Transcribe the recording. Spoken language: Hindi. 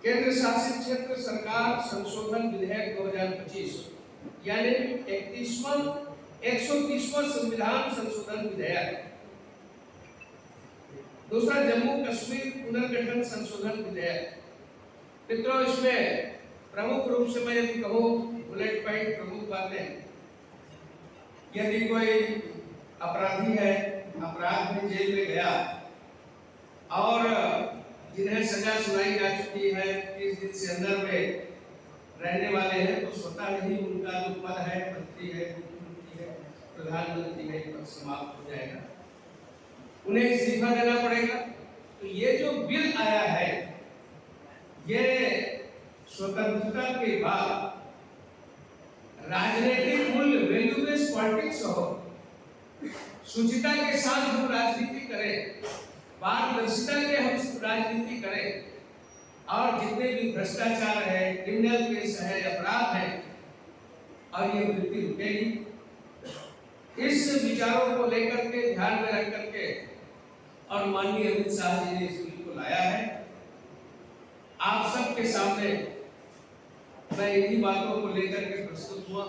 केंद्र शासित क्षेत्र सरकार संशोधन विधेयक 2025 यानी 130वां संविधान संशोधन विधेयक। दूसरा जम्मू कश्मीर पुनर्गठन संशोधन विधेयक। मित्रों, इसमें प्रमुख रूप से मैं यदि कहूँ बुलेट पॉइंट प्रमुख बातें, यदि कोई अपराधी है, अपराध में जेल में गया और जिन्हें सजा सुनाई जा चुकी है, 30 दिन से अंदर में रहने वाले हैं, तो स्वतः ही उनका जो पद है, मंत्री है, मुख्यमंत्री है, प्रधानमंत्री है, पद समाप्त हो जाएगा, उन्हें इस्तीफा देना पड़ेगा। तो ये जो बिल आया है, ये स्वतंत्रता के बाद राजनीतिक मूल्य, वैल्यू बेस्ड पॉलिटिक्स हो, शुचिता के साथ हम राजनीति करें, पारदर्शिता के हम राजनीति करें, और जितने भी भ्रष्टाचार है, क्रिमिनल केस है, अपराध है, और ये वृद्धि रुकेगी। इस विचारों को लेकर के ध्यान में रख करके और माननीय अमित शाह जी ने इस बिल को लाया है। आप सबके सामने मैं इन्हीं बातों को लेकर के प्रस्तुत हुआ।